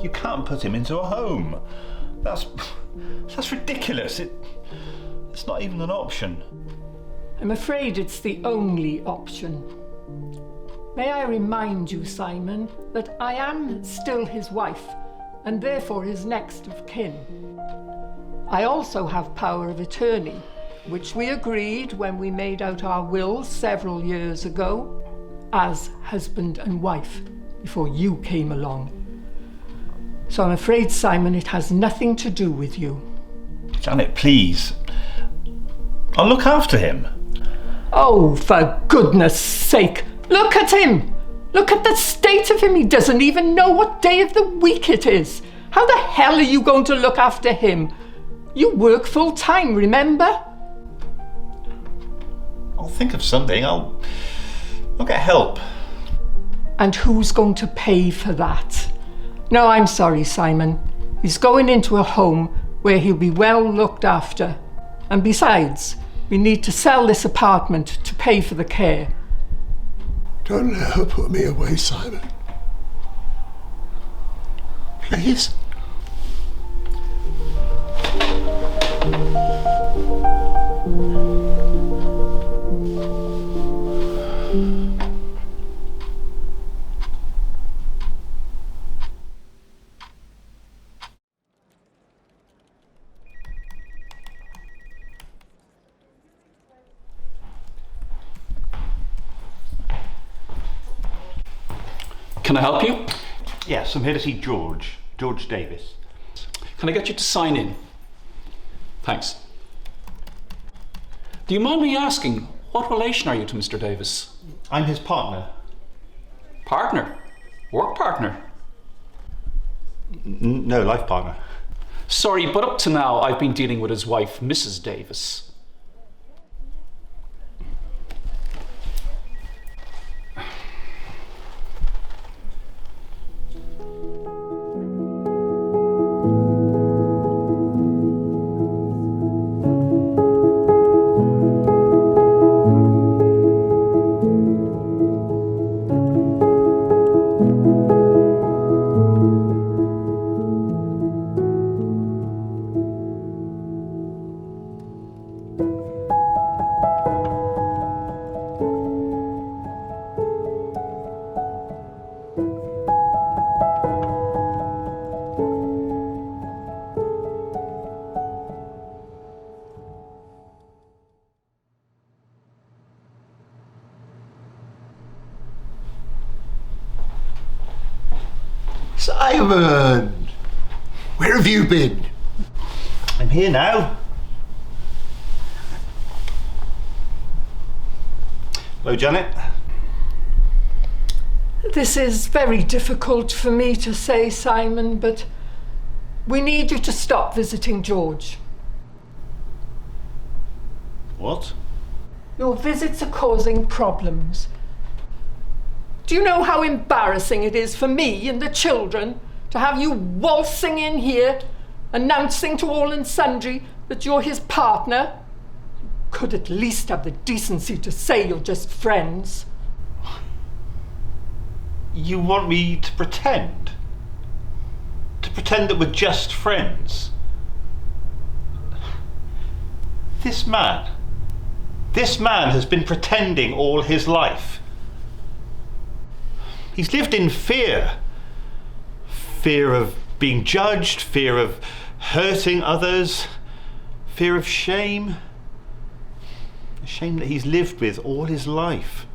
You can't put him into a home. That's ridiculous. It's not even an option. I'm afraid it's the only option. May I remind you, Simon, that I am still his wife and therefore his next of kin. I also have power of attorney, which we agreed when we made out our wills several years ago, as husband and wife, before you came along. So I'm afraid, Simon, it has nothing to do with you. Janet, please. I'll look after him. Oh, for goodness sake, look at him! Look at the state of him. He doesn't even know what day of the week it is. How the hell are you going to look after him? You work full time, remember? I'll think of something. I'll get help. And who's going to pay for that? No, I'm sorry, Simon. He's going into a home where he'll be well looked after. And besides, we need to sell this apartment to pay for the care. Don't let her put me away, Simon. Please. Can I help you? Yes, I'm here to see George Davis. Can I get you to sign in? Thanks. Do you mind me asking, what relation are you to Mr. Davis? I'm his partner. Partner? Work partner? No, life partner. Sorry, but up to now I've been dealing with his wife, Mrs. Davis. Simon! Where have you been? I'm here now. Hello, Janet. This is very difficult for me to say, Simon, but we need you to stop visiting George. What? Your visits are causing problems. Do you know how embarrassing it is for me and the children to have you waltzing in here, announcing to all and sundry that you're his partner? You could at least have the decency to say you're just friends. You want me to pretend? To pretend that we're just friends? This man has been pretending all his life. He's lived in fear. Fear of being judged, fear of hurting others, fear of shame. A shame that he's lived with all his life.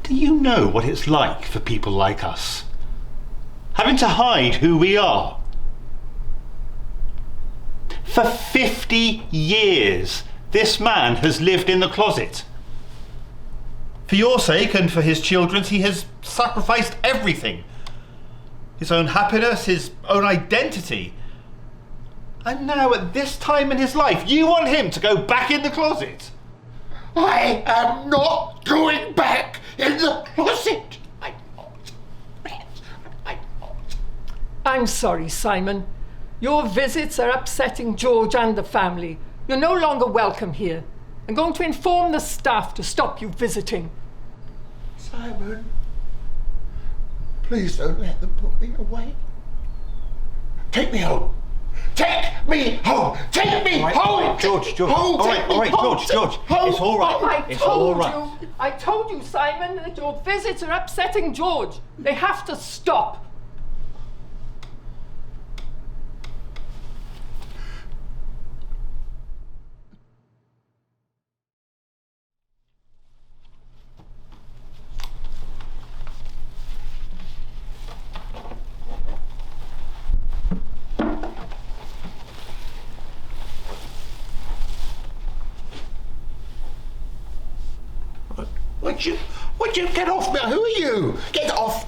Do you know what it's like for people like us? Having to hide who we are. For 50 years, this man has lived in the closet. For your sake and for his children's, he has sacrificed everything. His own happiness, his own identity. And now at this time in his life, you want him to go back in the closet? I am not going back in the closet. I'm not. I'm not. I'm sorry, Simon. Your visits are upsetting George and the family. You're no longer welcome here. I'm going to inform the staff to stop you visiting. Simon, please don't let them put me away. Take me home. Take me home. Take me home. All right, George. Home, All take me right, home. George. Home. It's all right. It's all right. I told you, Simon, that your visits are upsetting George. They have to stop. Would you get off me? Who are you? Get off.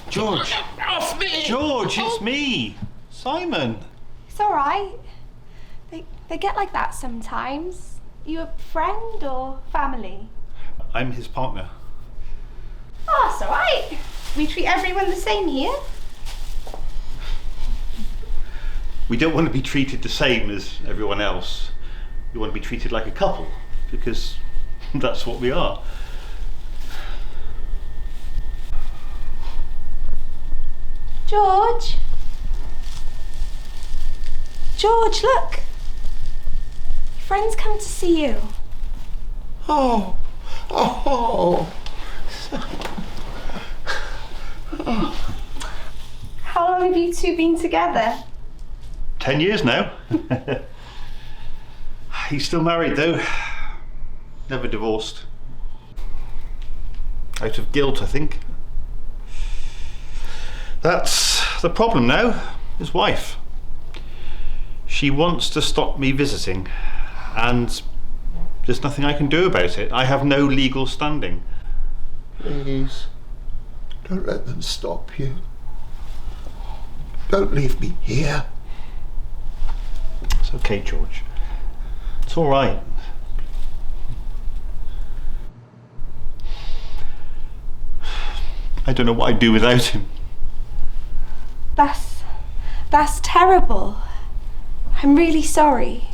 George. Get off me. George, it's me. Simon. It's all right. They get like that sometimes. You a friend or family? I'm his partner. Oh, it's all right. We treat everyone the same here. We don't want to be treated the same as everyone else. We want to be treated like a couple, because that's what we are. George. George, look. Your friend's come to see you. Oh. How long have you two been together? 10 years now. He's still married though. Never divorced. Out of guilt, I think. That's the problem now, his wife. She wants to stop me visiting, and there's nothing I can do about it. I have no legal standing. Please, don't let them stop you. Don't leave me here. It's okay, George. It's all right. I don't know what I'd do without him. That's terrible. I'm really sorry.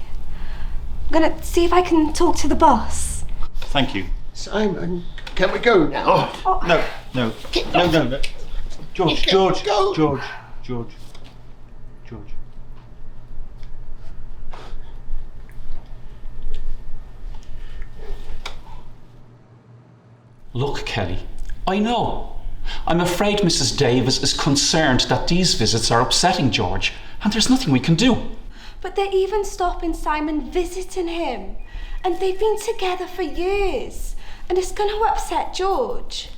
I'm gonna see if I can talk to the boss. Thank you. Simon, can we go now? Oh, no. George. Look, Kelly, I know. I'm afraid Mrs. Davis is concerned that these visits are upsetting George, and there's nothing we can do. But they're even stopping Simon visiting him. And they've been together for years. And it's going to upset George.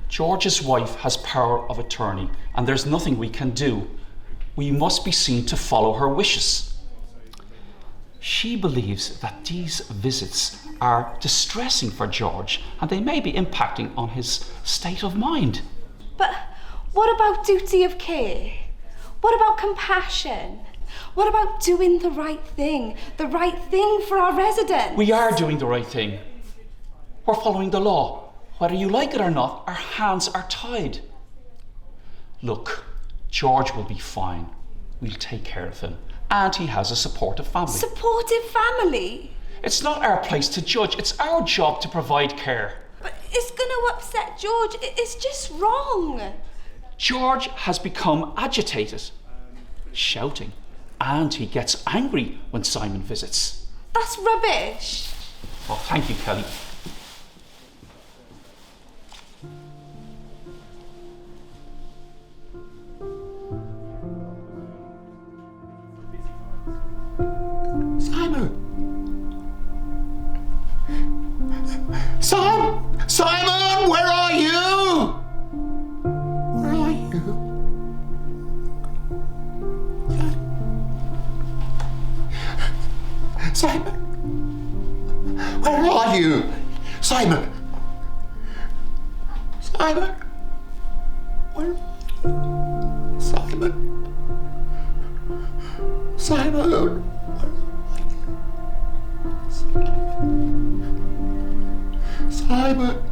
George's wife has power of attorney, and there's nothing we can do. We must be seen to follow her wishes. She believes that these visits are distressing for George, and they may be impacting on his state of mind. But what about duty of care? What about compassion? What about doing the right thing? The right thing for our residents? We are doing the right thing. We're following the law. Whether you like it or not, our hands are tied. Look, George will be fine. We'll take care of him. And he has a supportive family. Supportive family? It's not our place to judge. It's our job to provide care. But it's going to upset George. It's just wrong. George has become agitated, shouting, and he gets angry when Simon visits. That's rubbish. Oh, thank you, Kelly. Simon, where are you? Where are you? Simon, where are you? Simon, where are you? Simon. Simon. Simon.